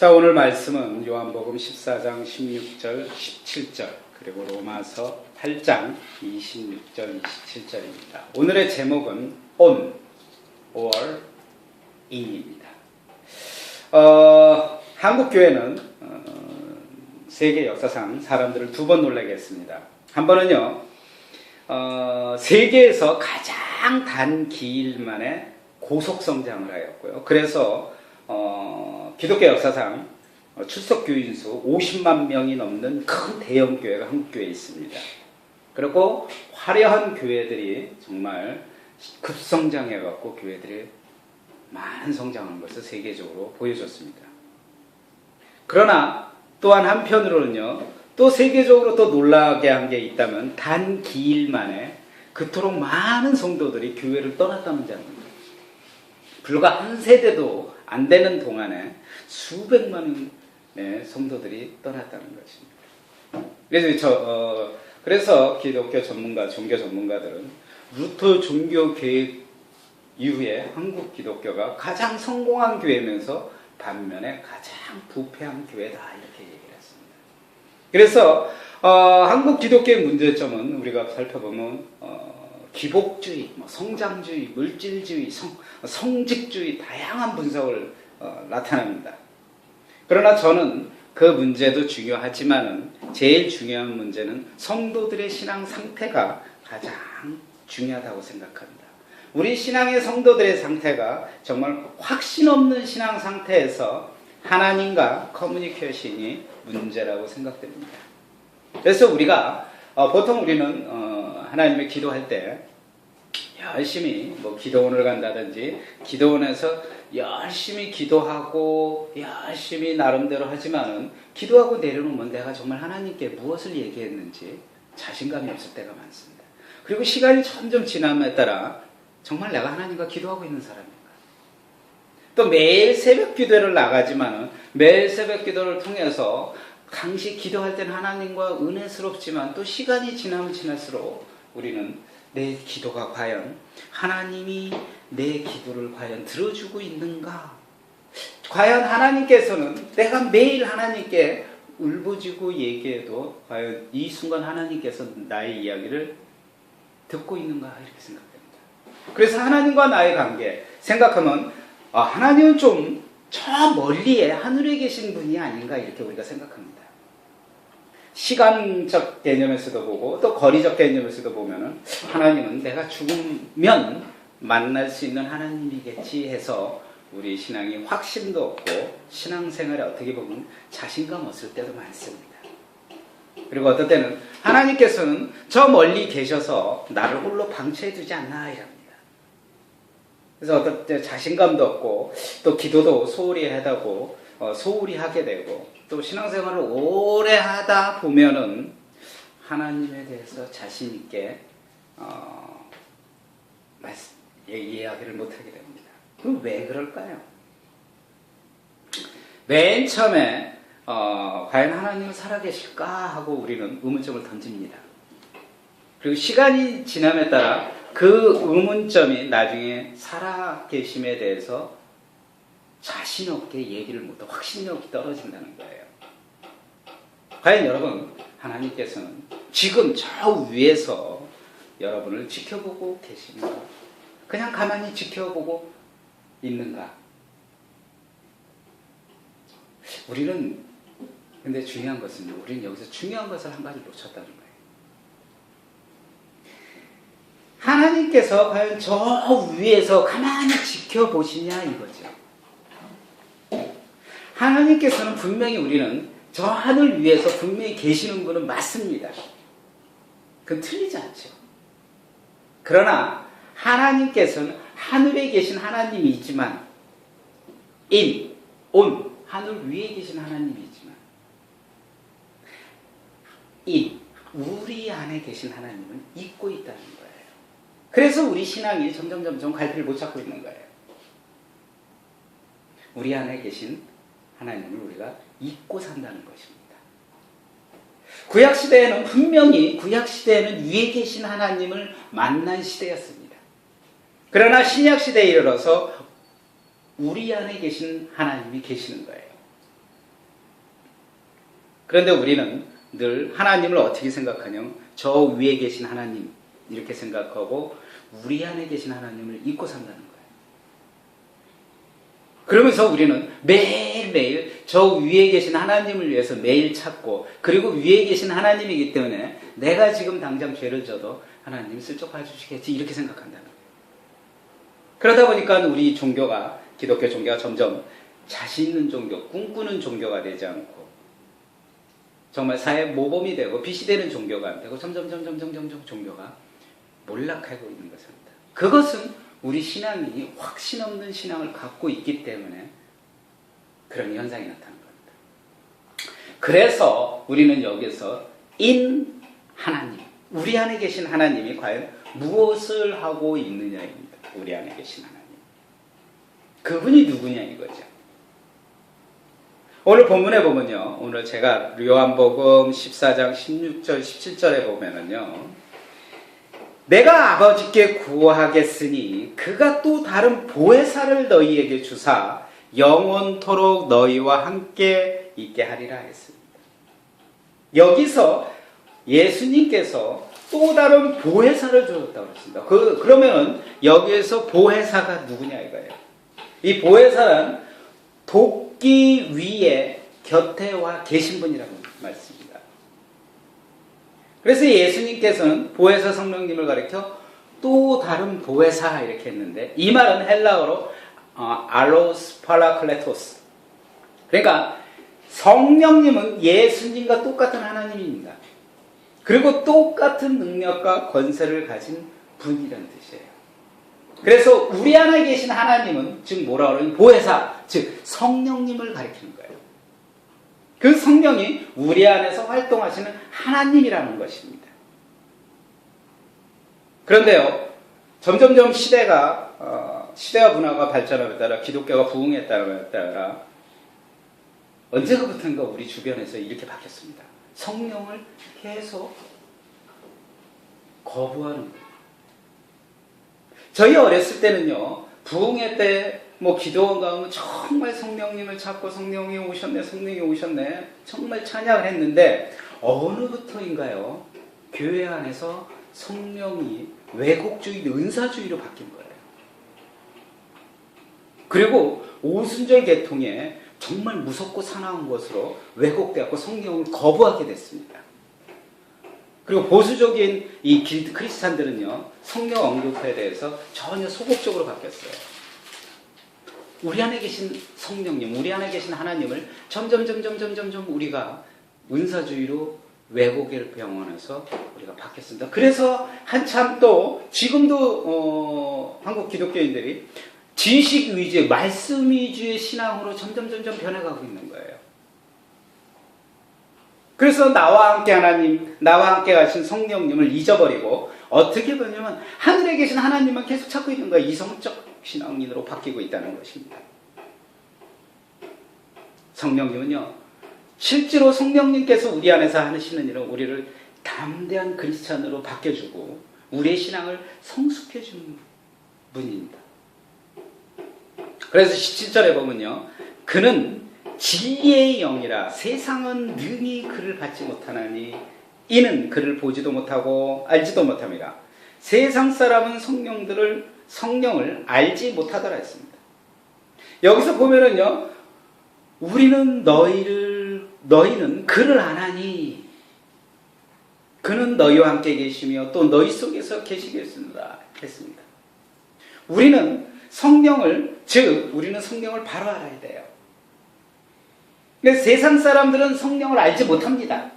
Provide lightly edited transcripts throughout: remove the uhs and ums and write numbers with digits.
자, 오늘 말씀은 요한복음 14장 16절, 17절, 그리고 로마서 8장 26절, 27절입니다. 오늘의 제목은 on or in입니다. 한국 교회는 세계 역사상 사람들을 두 번 놀라게 했습니다. 한 번은요, 세계에서 가장 단 기일 만에 고속 성장을 하였고요. 그래서 기독교 역사상 출석 교인 수 50만 명이 넘는 큰 대형 교회가 한국 교회에 있습니다. 그리고 화려한 교회들이 정말 급성장해 갖고 교회들이 많은 성장한 것을 세계적으로 보여줬습니다. 그러나 또한 한편으로는요, 또 세계적으로 또 놀라게 한 게 있다면 단 기일 만에 그토록 많은 성도들이 교회를 떠났다는 점입니다. 불과 한 세대도 안 되는 동안에 수백만 명의 성도들이 떠났다는 것입니다. 그래서 기독교 전문가, 종교 전문가들은 루터 종교 개혁 이후에 한국 기독교가 가장 성공한 교회면서 반면에 가장 부패한 교회다 이렇게 얘기를 했습니다. 그래서 한국 기독교의 문제점은 우리가 살펴보면 기복주의, 성장주의, 물질주의, 성직주의 다양한 분석을 나타납니다. 그러나 저는 그 문제도 중요하지만 제일 중요한 문제는 성도들의 신앙 상태가 가장 중요하다고 생각합니다. 우리 신앙의 성도들의 상태가 정말 확신 없는 신앙 상태에서 하나님과 커뮤니케이션이 문제라고 생각됩니다. 그래서 우리가 보통 우리는 하나님의 기도할 때 열심히 기도원을 간다든지 기도원에서 열심히 기도하고 열심히 나름대로 하지만은 기도하고 내려놓으면 내가 정말 하나님께 무엇을 얘기했는지 자신감이 없을 때가 많습니다. 그리고 시간이 점점 지남에 따라 정말 내가 하나님과 기도하고 있는 사람인가? 또 매일 새벽 기도를 나가지만은 매일 새벽 기도를 통해서 당시 기도할 때는 하나님과 은혜스럽지만 또 시간이 지나면 지날수록 우리는 내 기도가 과연 하나님이 내 기도를 과연 들어주고 있는가? 과연 하나님께서는 내가 매일 하나님께 울부짖고 얘기해도 과연 이 순간 하나님께서 나의 이야기를 듣고 있는가? 이렇게 생각됩니다. 그래서 하나님과 나의 관계 생각하면 하나님은 좀 저 멀리에 하늘에 계신 분이 아닌가 이렇게 우리가 생각합니다. 시간적 개념에서도 보고 또 거리적 개념에서도 보면은 하나님은 내가 죽으면 만날 수 있는 하나님이겠지 해서 우리 신앙이 확신도 없고 신앙생활에 어떻게 보면 자신감 없을 때도 많습니다. 그리고 어떨 때는 하나님께서는 저 멀리 계셔서 나를 홀로 방치해 두지 않나 이랍니다. 그래서 어떨 때 자신감도 없고 또 기도도 소홀히 하다고 소홀히 하게 되고 또 신앙생활을 오래 하다 보면은 하나님에 대해서 자신 있게 이야기를 못하게 됩니다. 그럼 왜 그럴까요? 맨 처음에 과연 하나님은 살아계실까 하고 우리는 의문점을 던집니다. 그리고 시간이 지남에 따라 그 의문점이 나중에 살아계심에 대해서 자신 없게 얘기를 못하고 확신력이 떨어진다는 거예요. 과연 여러분, 하나님께서는 지금 저 위에서 여러분을 지켜보고 계신가? 그냥 가만히 지켜보고 있는가? 우리는 근데 중요한 것은 우리는 여기서 중요한 것을 한 가지 놓쳤다는 거예요. 하나님께서 과연 저 위에서 가만히 지켜보시냐 이거죠. 하나님께서는 분명히 우리는 저 하늘 위에서 분명히 계시는 분은 맞습니다. 그건 틀리지 않죠. 그러나 하나님께서는 하늘에 계신 하나님이지만 on 하늘 위에 계신 하나님이지만 우리 안에 계신 하나님은 잊고 있다는 거예요. 그래서 우리 신앙이 점점 갈피를 못 잡고 있는 거예요. 우리 안에 계신 하나님을 우리가 잊고 산다는 것입니다. 구약시대에는 분명히 구약시대에는 위에 계신 하나님을 만난 시대였습니다. 그러나 신약시대에 이르러서 우리 안에 계신 하나님이 계시는 거예요. 그런데 우리는 늘 하나님을 어떻게 생각하냐면 저 위에 계신 하나님 이렇게 생각하고 우리 안에 계신 하나님을 잊고 산다는 거예요. 그러면서 우리는 매일매일 저 위에 계신 하나님을 위해서 매일 찾고, 그리고 위에 계신 하나님이기 때문에 내가 지금 당장 죄를 져도 하나님 슬쩍 봐주시겠지 이렇게 생각한다는 거예요. 그러다 보니까 우리 종교가, 기독교 종교가 점점 자신 있는 종교, 꿈꾸는 종교가 되지 않고 정말 사회 모범이 되고 빛이 되는 종교가 안 되고 점점 종교가 몰락하고 있는 것입니다. 그것은 우리 신앙이 확신 없는 신앙을 갖고 있기 때문에 그런 현상이 나타나는 겁니다. 그래서 우리는 여기서 인 하나님, 우리 안에 계신 하나님이 과연 무엇을 하고 있느냐입니다. 우리 안에 계신 하나님. 그분이 누구냐 이거죠. 오늘 본문에 보면요. 오늘 제가 요한복음 14장 16절 17절에 보면은요. 내가 아버지께 구하겠으니 그가 또 다른 보혜사를 너희에게 주사 영원토록 너희와 함께 있게 하리라 했습니다. 여기서 예수님께서 또 다른 보혜사를 주셨다고 했습니다. 그러면 여기에서 보혜사가 누구냐 이거예요. 이 보혜사는 돕기 위해 곁에 와 계신 분이라고 말씀입니다. 그래서 예수님께서는 보혜사 성령님을 가리켜 또 다른 보혜사 이렇게 했는데, 이 말은 헬라어로 알로스 파라클레토스, 그러니까 성령님은 예수님과 똑같은 하나님입니다. 그리고 똑같은 능력과 권세를 가진 분이라는 뜻이에요. 그래서 우리 안에 계신 하나님은 즉 뭐라 그러면 보혜사, 즉 성령님을 가리키는 거예요. 그 성령이 우리 안에서 활동하시는 하나님이라는 것입니다. 그런데요, 점점점 시대와 문화가 발전함에 따라 기독교가 부흥했다에 따라 언제부턴가 우리 주변에서 이렇게 바뀌었습니다. 성령을 계속 거부하는 거예요. 저희 어렸을 때는요, 부흥회 때 기도원 가면 정말 성령님을 찾고 성령이 오셨네 정말 찬양을 했는데, 어느부터인가요? 교회 안에서 성령이 왜곡주의, 은사주의로 바뀐 거예요. 그리고 오순절 계통에 정말 무섭고 사나운 것으로 왜곡되었고 성령을 거부하게 됐습니다. 그리고 보수적인 이 길드 크리스찬들은요, 성령 언급에 대해서 전혀 소극적으로 바뀌었어요. 우리 안에 계신 성령님, 우리 안에 계신 하나님을 점점 우리가 은사주의로 왜곡의 병원에서 우리가 바뀌었습니다. 그래서 한참 또 지금도 한국 기독교인들이 지식 위주의, 말씀 위주의 신앙으로 점점 변해가고 있는 거예요. 그래서 나와 함께 하나님, 나와 함께 가신 성령님을 잊어버리고 어떻게 보냐면 하늘에 계신 하나님만 계속 찾고 있는 거예요. 이성적 신앙인으로 바뀌고 있다는 것입니다. 성령님은요, 실제로 성령님께서 우리 안에서 하시는 일은 우리를 담대한 크리스찬으로 바뀌어주고 우리의 신앙을 성숙해주는 분입니다. 그래서 17절에 보면요, 그는 진리의 영이라 세상은 능히 그를 받지 못하나니 이는 그를 보지도 못하고 알지도 못함이라. 세상 사람은 성령을 알지 못하더라 했습니다. 여기서 보면은요, 우리는 너희는 그를 아나니 그는 너희와 함께 계시며 또 너희 속에서 계시겠습니다 했습니다. 우리는 성령을 바로 알아야 돼요. 근데 세상 사람들은 성령을 알지 못합니다.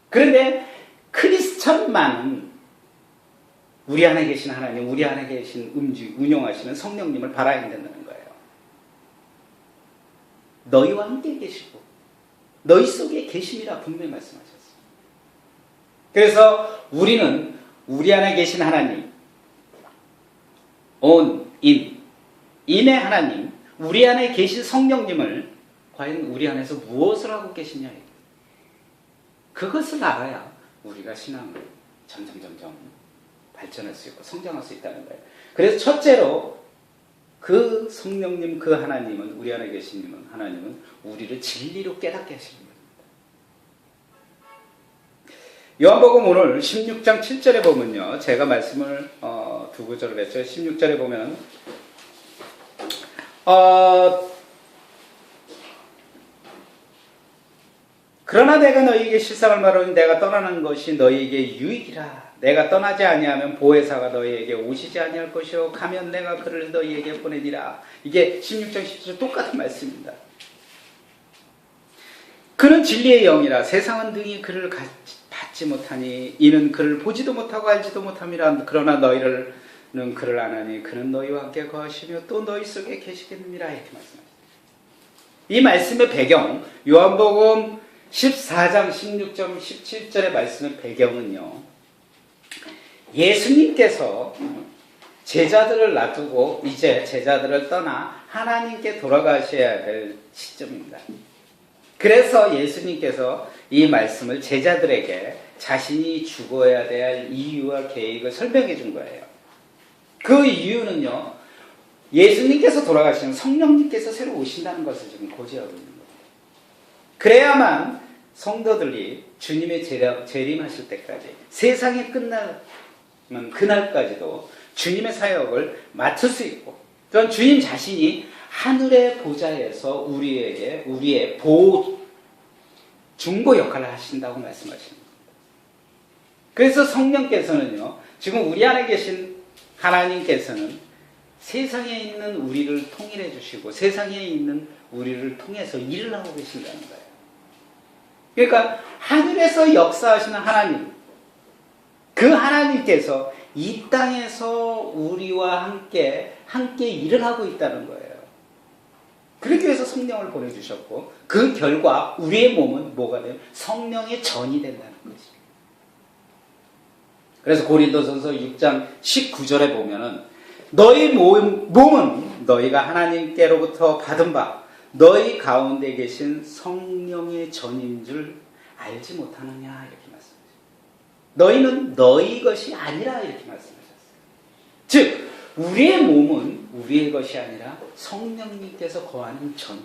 그런데 크리스천만은 우리 안에 계신 하나님, 우리 안에 계신 운영하시는 성령님을 바라야 된다는 거예요. 너희와 함께 계시고 너희 속에 계심이라 분명히 말씀하셨어요. 그래서 우리는 우리 안에 계신 하나님, 인의 하나님, 우리 안에 계신 성령님을 과연 우리 안에서 무엇을 하고 계시냐, 그것을 알아야 우리가 신앙을 점점 발전할 수 있고 성장할 수 있다는 거예요. 그래서 첫째로 그 성령님, 그 하나님은, 우리 안에 계신 하나님은 우리를 진리로 깨닫게 하시는 겁니다. 요한복음 오늘 16장 7절에 보면요. 제가 말씀을 두 구절을 했죠. 16절에 보면 그러나 내가 너희에게 실상을 말하니 내가 떠나는 것이 너희에게 유익이라. 내가 떠나지 아니하면 보혜사가 너희에게 오시지 아니할 것이요 가면 내가 그를 너희에게 보내니라. 이게 16장 10절 똑같은 말씀입니다. 그는 진리의 영이라 세상은 능히 그를 받지 못하니 이는 그를 보지도 못하고 알지도 못함이라. 그러나 너희는 그를 아나니 그는 너희와 함께 거하시며 또 너희 속에 계시겠느니라. 이렇게 말씀하십니다. 이 말씀의 배경, 요한복음 14장 16절 17절의 말씀의 배경은요, 예수님께서 제자들을 놔두고 이제 제자들을 떠나 하나님께 돌아가셔야 될 시점입니다. 그래서 예수님께서 이 말씀을 제자들에게 자신이 죽어야 될 이유와 계획을 설명해 준 거예요. 그 이유는요, 예수님께서 돌아가시면 성령님께서 새로 오신다는 것을 지금 고지하고 있는 거예요. 그래야만 성도들이 주님의 재림하실 때까지, 세상이 끝나는 그날까지도 주님의 사역을 맡을 수 있고, 또한 주님 자신이 하늘의 보좌에서 우리의 중보 역할을 하신다고 말씀하시는 겁니다. 그래서 성령께서는요, 지금 우리 안에 계신 하나님께서는 세상에 있는 우리를 통일해 주시고 세상에 있는 우리를 통해서 일을 하고 계신다는 거예요. 그러니까 하늘에서 역사하시는 하나님, 그 하나님께서 이 땅에서 우리와 함께 일을 하고 있다는 거예요. 그렇게 해서 성령을 보내주셨고, 그 결과 우리의 몸은 뭐가 돼요? 성령의 전이 된다는 것입니다. 그래서 고린도전서 6장 19절에 보면은 너희 몸은 너희가 하나님께로부터 받은 바 너희 가운데 계신 성령의 전인 줄 알지 못하느냐, 이렇게 말씀하셨어요. 너희는 너희 것이 아니라, 이렇게 말씀하셨어요. 즉 우리의 몸은 우리의 것이 아니라 성령님께서 거하는 전.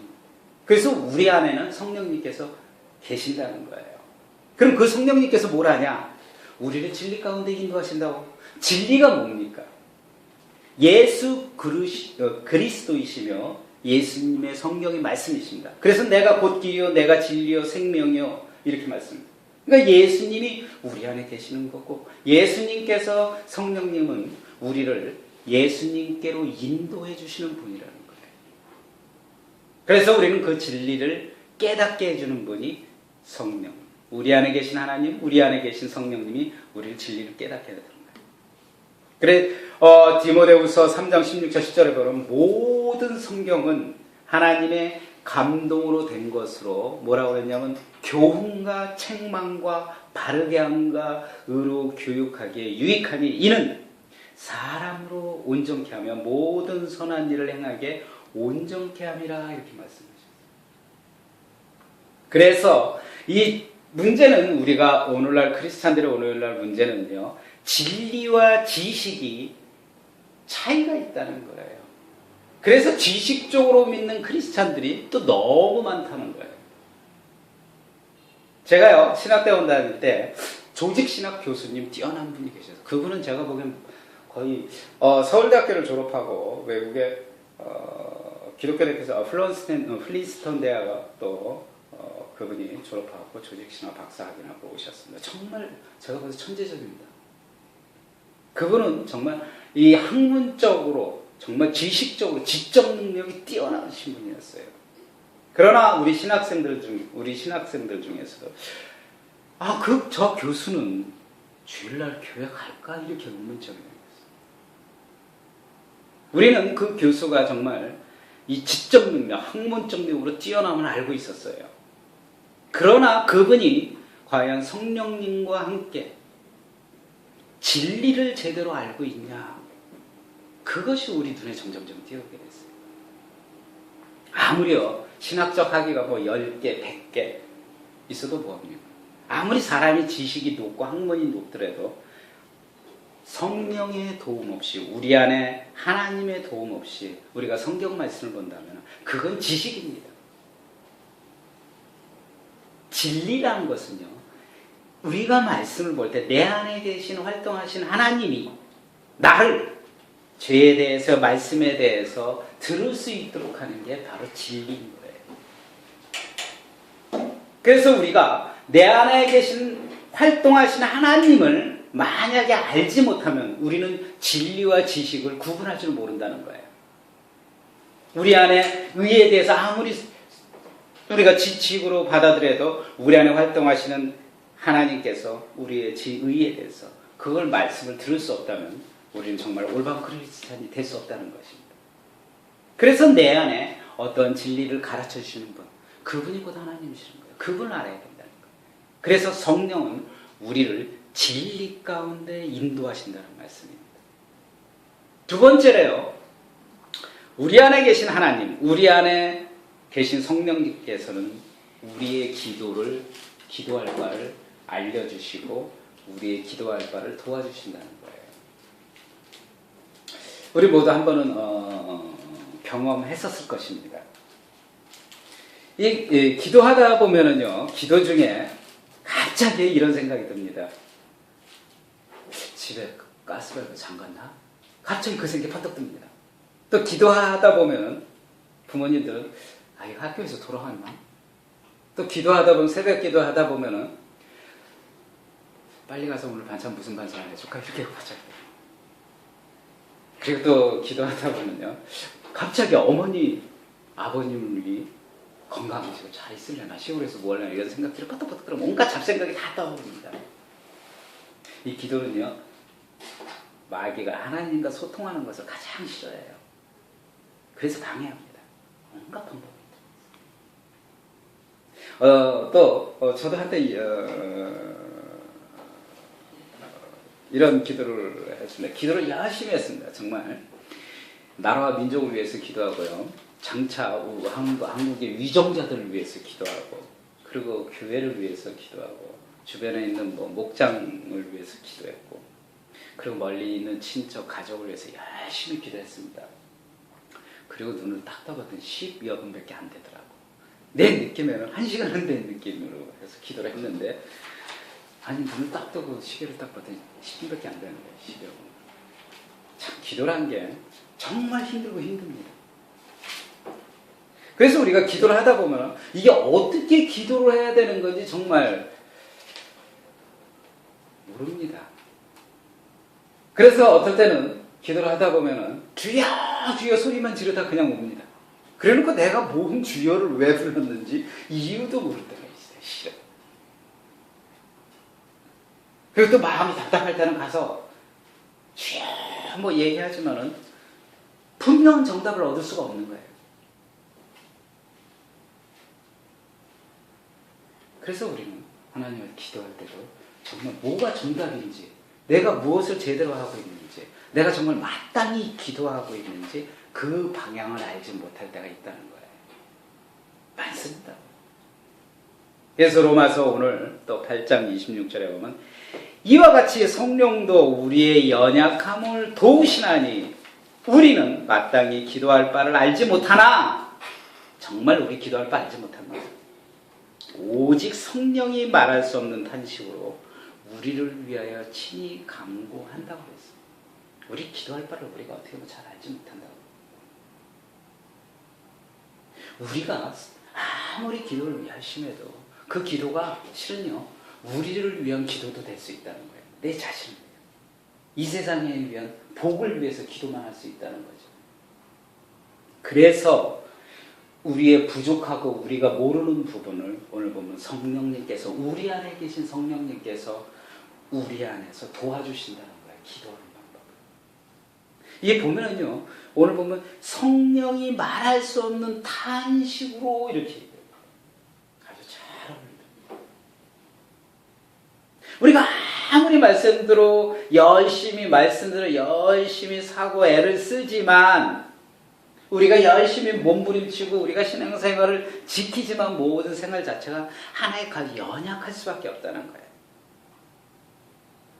그래서 우리 안에는 성령님께서 계신다는 거예요. 그럼 그 성령님께서 뭘 하냐? 우리를 진리 가운데 인도하신다고. 진리가 뭡니까? 예수 그리스도이시며 예수님의 성령의 말씀이십니다. 그래서 내가 곧 길이요 내가 진리요 생명이요, 이렇게 말씀합니다. 그러니까 예수님이 우리 안에 계시는 거고, 예수님께서, 성령님은 우리를 예수님께로 인도해 주시는 분이라는 거예요. 그래서 우리는 그 진리를 깨닫게 해주는 분이 성령, 우리 안에 계신 하나님, 우리 안에 계신 성령님이 우리를 진리를 깨닫게 해야 되는 거예요. 그래 디모데후서 3장 16절 10절에 보면 모든 성경은 하나님의 감동으로 된 것으로 뭐라고 그랬냐면 교훈과 책망과 바르게 함과 의로 교육하기에 유익하니 이는 사람으로 온전케 하며 모든 선한 일을 행하게 온전케 함이라, 이렇게 말씀하셨어요. 그래서 이 문제는, 우리가 오늘날 크리스찬들의 오늘날 문제는요, 진리와 지식이 차이가 있다는 거예요. 그래서 지식적으로 믿는 크리스찬들이 또 너무 많다는 거예요. 제가요, 신학대원 다닐 때 조직신학 교수님 뛰어난 분이 계셔서, 그분은 제가 보기엔 거의 서울대학교를 졸업하고 외국에 기독교대학에서 플린스턴 대학 또 그분이 졸업하고 조직신학 박사학위하고 오셨습니다. 정말 제가 봐서 천재적입니다. 그분은 정말 이 학문적으로, 정말 지식적으로, 지적 능력이 뛰어나신 분이었어요. 그러나 우리 신학생들 중에서도 저 교수는 주일날 교회 갈까, 이렇게 의문점이 있어요. 우리는 그 교수가 정말 이 지적 능력, 학문적 능력으로 뛰어남을 알고 있었어요. 그러나 그분이 과연 성령님과 함께 진리를 제대로 알고 있냐, 그것이 우리 눈에 점점점 띄어오게 됐어요. 아무리요 신학적 학위가 10개, 100개 있어도 뭐합니까? 아무리 사람이 지식이 높고 학문이 높더라도 성령의 도움 없이, 우리 안에 하나님의 도움 없이 우리가 성경 말씀을 본다면 그건 지식입니다. 진리라는 것은요, 우리가 말씀을 볼 때 내 안에 계신 활동하신 하나님이 나를 죄에 대해서 말씀에 대해서 들을 수 있도록 하는 게 바로 진리인 거예요. 그래서 우리가 내 안에 계신 활동하신 하나님을 만약에 알지 못하면 우리는 진리와 지식을 구분할 줄 모른다는 거예요. 우리 안에 의에 대해서 아무리 우리가 지식으로 받아들여도 우리 안에 활동하시는 하나님께서 우리의 의에 대해서 그걸 말씀을 들을 수 없다면 우리는 정말 올바른 크리스찬이 될 수 없다는 것입니다. 그래서 내 안에 어떤 진리를 가르쳐 주시는 분, 그분이 곧 하나님이시는 거예요. 그분을 알아야 된다는 거예요. 그래서 성령은 우리를 진리 가운데 인도하신다는 말씀입니다. 두 번째로요, 우리 안에 계신 하나님, 우리 안에 계신 성령님께서는 우리의 기도할 바를 알려주시고 우리의 기도할 바를 도와주신다는 거예요. 우리 모두 한 번은 경험했었을 것입니다. 기도하다 보면은요, 기도 중에 갑자기 이런 생각이 듭니다. 집에 가스밸브 잠갔나? 갑자기 그 생각이 퍼뜩 듭니다. 또 기도하다 보면은 부모님들은 이거 학교에서 돌아왔나? 또 기도하다 보면 새벽 기도하다 보면은 빨리 가서 오늘 반찬 무슨 반찬 해줄까? 이렇게 갑자기. 그리고 또 기도하다 보면요, 갑자기 어머니, 아버님이 건강하시고 잘 있으려나, 시골에서 뭐 하려나, 이런 생각들이 퍼뜩퍼뜩 들어 온갖 잡생각이 다 떠오릅니다. 이 기도는요, 마귀가 하나님과 소통하는 것을 가장 싫어해요. 그래서 방해합니다. 온갖 방법이. 저도 한때 이런 기도를 했습니다. 기도를 열심히 했습니다. 정말 나라와 민족을 위해서 기도하고요, 장차 한국의 위정자들을 위해서 기도하고, 그리고 교회를 위해서 기도하고, 주변에 있는 목장을 위해서 기도했고, 그리고 멀리 있는 친척 가족을 위해서 열심히 기도했습니다. 그리고 눈을 딱 떠봤더니 10여 분밖에 안 되더라고. 내 느낌에는 1시간은 된 느낌으로 해서 기도를 했는데, 아니 눈을 딱 뜨고 시계를 딱 봤더니 10분밖에 안 되는 거예요. 10여 분. 참 기도란 게 정말 힘들고 힘듭니다. 그래서 우리가 기도를 하다 보면 이게 어떻게 기도를 해야 되는 건지 정말 모릅니다. 그래서 어떨 때는 기도를 하다 보면은 주여 주여 소리만 지르다 그냥 옵니다. 그래놓고 내가 뭔 주여를 왜 불렀는지 이유도 모를 때가 있어요. 싫어. 그리고 또 마음이 답답할 때는 가서 주여 뭐 얘기하지만은 분명한 정답을 얻을 수가 없는 거예요. 그래서 우리는 하나님을 기도할 때도 정말 뭐가 정답인지, 내가 무엇을 제대로 하고 있는지, 내가 정말 마땅히 기도하고 있는지 그 방향을 알지 못할 때가 있다는 거예요. 많습니다. 그래서 로마서 오늘 또 8장 26절에 보면 이와 같이 성령도 우리의 연약함을 도우시나니 우리는 마땅히 기도할 바를 알지 못하나, 정말 우리 기도할 바 알지 못한 거예요. 오직 성령이 말할 수 없는 탄식으로 우리를 위하여 친히 간구한다고 했어요. 우리 기도할 바를 우리가 어떻게 보면 잘 알지 못한다고. 우리가 아무리 기도를 열심히 해도 그 기도가 실은요, 우리를 위한 기도도 될 수 있다는 거예요. 내 자신을 위해. 이 세상에 위한 복을 위해서 기도만 할 수 있다는 거죠. 그래서 우리의 부족하고 우리가 모르는 부분을 오늘 보면 성령님께서, 우리 안에 계신 성령님께서 우리 안에서 도와주신다는 거예요. 기도하는 방법. 이게 보면은요, 오늘 보면 성령이 말할 수 없는 탄식으로 이렇게 얘기해요. 아주 잘 어울립니다. 우리가 아무리 말씀대로 열심히 사고 애를 쓰지만, 우리가 열심히 몸부림치고 우리가 신앙생활을 지키지만 모든 생활 자체가 하나의 가지 연약할 수밖에 없다는 거예요.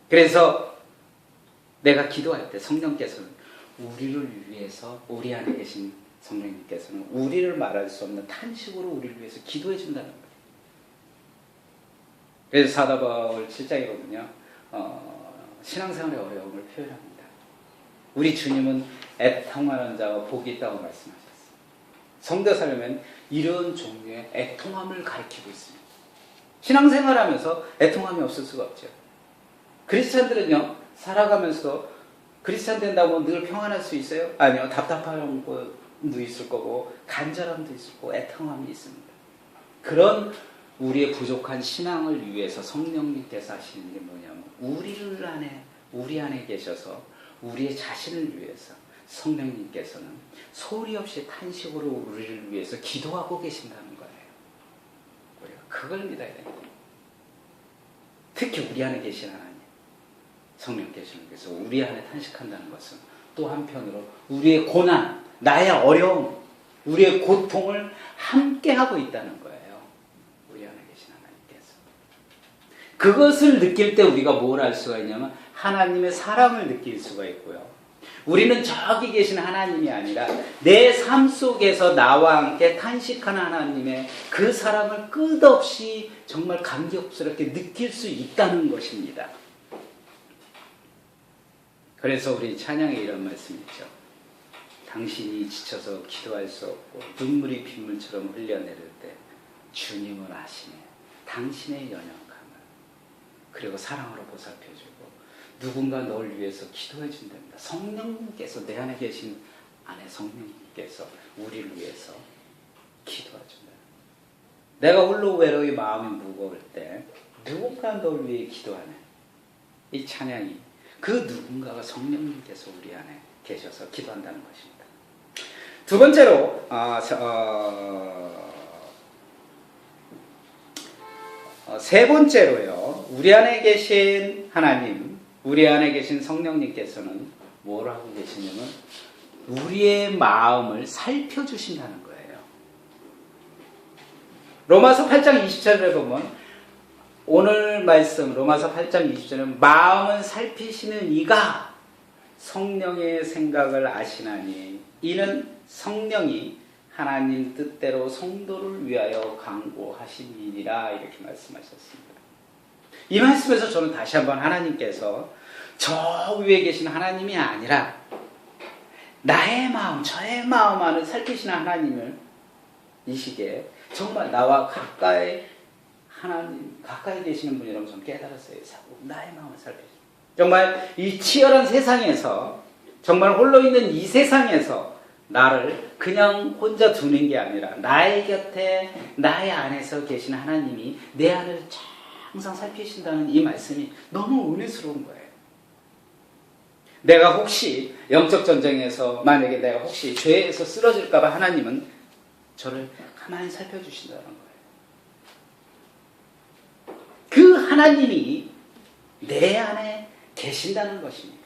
그래서 내가 기도할 때 성령께서는 우리를 위해서, 우리 안에 계신 성령님께서는 우리를 말할 수 없는 탄식으로 우리를 위해서 기도해 준다는 거예요. 그래서 사도 바울 7장에 보면요, 신앙생활의 어려움을 표현합니다. 우리 주님은 애통하는 자가 복이 있다고 말씀하셨어요. 성도 살려면 이런 종류의 애통함을 가리키고 있습니다. 신앙생활하면서 애통함이 없을 수가 없죠. 크리스찬들은요, 살아가면서 크리스찬 된다고 늘 평안할 수 있어요? 아니요. 답답한 것도 있을 거고 간절함도 있을 거고 애통함이 있습니다. 그런 우리의 부족한 신앙을 위해서 성령님께서 하시는 게 뭐냐면 우리 안에 계셔서 우리의 자신을 위해서 성령님께서는 소리 없이 탄식으로 우리를 위해서 기도하고 계신다는 거예요. 우리가 그걸 믿어야 됩니다. 특히 우리 안에 계신 하나님, 성령께서 우리 안에 탄식한다는 것은 또 한편으로 우리의 고난, 나의 어려움, 우리의 고통을 함께 하고 있다는 거예요. 우리 안에 계신 하나님께서. 그것을 느낄 때 우리가 뭘 알 수가 있냐면 하나님의 사랑을 느낄 수가 있고요. 우리는 저기 계신 하나님이 아니라 내 삶 속에서 나와 함께 탄식하는 하나님의 그 사랑을 끝없이 정말 감격스럽게 느낄 수 있다는 것입니다. 그래서 우리 찬양에 이런 말씀이 있죠. 당신이 지쳐서 기도할 수 없고 눈물이 빗물처럼 흘려내릴 때 주님은 아시네. 당신의 연약함을 그리고 사랑으로 보살펴주고 누군가 널 위해서 기도해 준답니다. 성령님께서 내 안에 계신 안에 성령님께서 우리를 위해서 기도해 준다. 내가 홀로 외로이 마음이 무거울 때 누군가 널 위해 기도하네. 이 찬양이 그 누군가가 성령님께서 우리 안에 계셔서 기도한다는 것입니다. 두 번째로 세 번째로요. 우리 안에 계신 하나님, 우리 안에 계신 성령님께서는 뭘 하고 계시냐면 우리의 마음을 살펴주신다는 거예요. 로마서 8장 20절에 보면 오늘 말씀 로마서 8장 20절은 마음은 살피시는 이가 성령의 생각을 아시나니 이는 성령이 하나님 뜻대로 성도를 위하여 강구하심이니라 이렇게 말씀하셨습니다. 이 말씀에서 저는 다시 한번 하나님께서 저 위에 계신 하나님이 아니라 나의 마음, 저의 마음 안을 살피시는 하나님을 이 시기에 정말 나와 가까이 하나님 가까이 계시는 분이라고 저는 깨달았어요. 나의 마음을 살피시는 정말 이 치열한 세상에서 정말 홀로 있는 이 세상에서 나를 그냥 혼자 두는 게 아니라 나의 곁에 나의 안에서 계신 하나님이 내 안을 항상 살피신다는 이 말씀이 너무 은혜스러운 거예요. 내가 혹시 영적 전쟁에서 만약에 내가 혹시 죄에서 쓰러질까 봐 하나님은 저를 가만히 살펴주신다는 거예요. 그 하나님이 내 안에 계신다는 것입니다.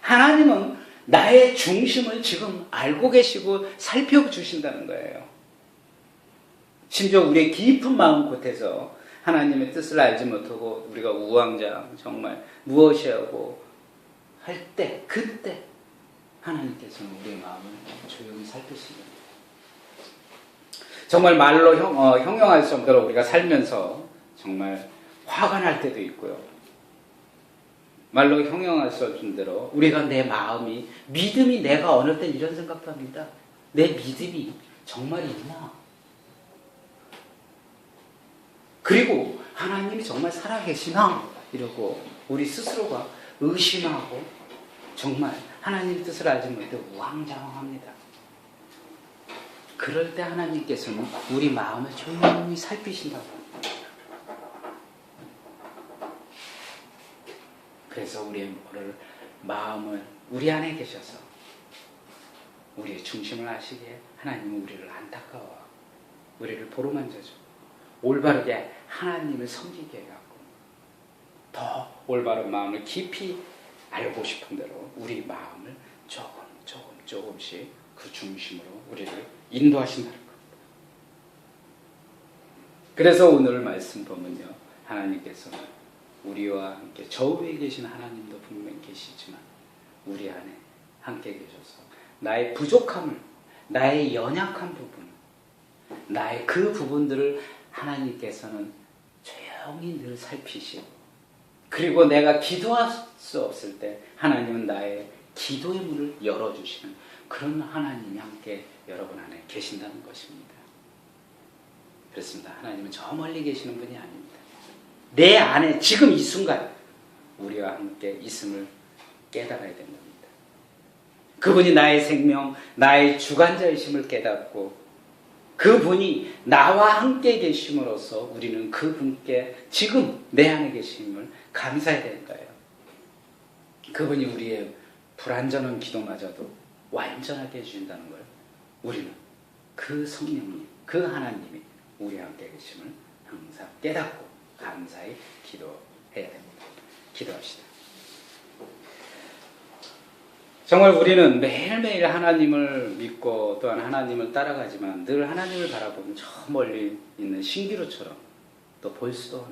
하나님은 나의 중심을 지금 알고 계시고 살펴주신다는 거예요. 심지어 우리의 깊은 마음 곳에서 하나님의 뜻을 알지 못하고 우리가 우왕좌왕 정말 무엇이 하고 할 때 그때 하나님께서는 우리의 마음을 조용히 살피신다. 정말 말로 형용할 정도로 우리가 살면서 정말 화가 날 때도 있고요. 말로 형용할 수 없을 정도로 우리가 내 마음이 믿음이 내가 어느 땐 이런 생각도 합니다. 내 믿음이 정말 있나? 그리고 하나님이 정말 살아계시나? 이러고 우리 스스로가 의심하고 정말 하나님의 뜻을 알지 못해 우왕좌왕합니다. 그럴 때 하나님께서는 우리 마음을 조용히 살피신다고 합니다. 그래서 우리의 마음을 우리 안에 계셔서 우리의 중심을 아시기에 하나님은 우리를 안타까워 우리를 보러 만져주고 올바르게 하나님을 섬기게 해갖고 더 올바른 마음을 깊이 알고 싶은 대로 우리 마음을 조금씩 그 중심으로 우리를 인도하신다는 겁니다. 그래서 오늘 말씀 보면요. 하나님께서는 우리와 함께 저 위에 계신 하나님도 분명히 계시지만 우리 안에 함께 계셔서 나의 부족함을 나의 연약한 부분 나의 그 부분들을 하나님께서는 조용히 늘 살피시고, 그리고 내가 기도할 수 없을 때 하나님은 나의 기도의 문을 열어주시는 그런 하나님이 함께 여러분 안에 계신다는 것입니다. 그렇습니다. 하나님은 저 멀리 계시는 분이 아닙니다. 내 안에 지금 이 순간 우리와 함께 있음을 깨달아야 된답니다. 그분이 나의 생명, 나의 주관자이심을 깨닫고 그분이 나와 함께 계심으로써 우리는 그분께 지금 내 안에 계심을 감사해야 되는 거예요. 그분이 우리의 불완전한 기도마저도 완전하게 해주신다는 걸 우리는 그 성령님, 그 하나님이 우리와 함께 계심을 항상 깨닫고 감사히 기도해야 됩니다. 기도합시다. 정말 우리는 매일매일 하나님을 믿고 또한 하나님을 따라가지만 늘 하나님을 바라보면 저 멀리 있는 신기루처럼 또 볼 수도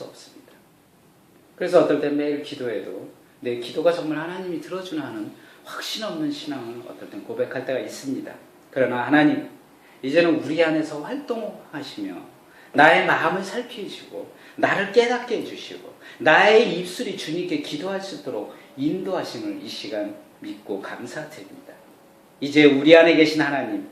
없습니다. 그래서 어떨 땐 매일 기도해도 내 기도가 정말 하나님이 들어주나 하는 확신 없는 신앙을 어떨 땐 고백할 때가 있습니다. 그러나 하나님, 이제는 우리 안에서 활동하시며 나의 마음을 살피시고 나를 깨닫게 해주시고 나의 입술이 주님께 기도할 수 있도록 인도하심을 이 시간 믿고 감사드립니다. 이제 우리 안에 계신 하나님,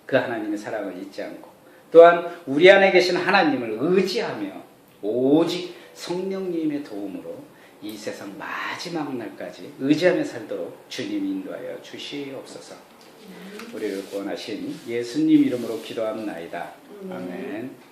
그 하나님의 사랑을 잊지 않고 또한 우리 안에 계신 하나님을 의지하며 오직 성령님의 도움으로 이 세상 마지막 날까지 의지하며 살도록 주님 인도하여 주시옵소서. 우리를 구원하신 예수님 이름으로 기도합나이다. 아멘.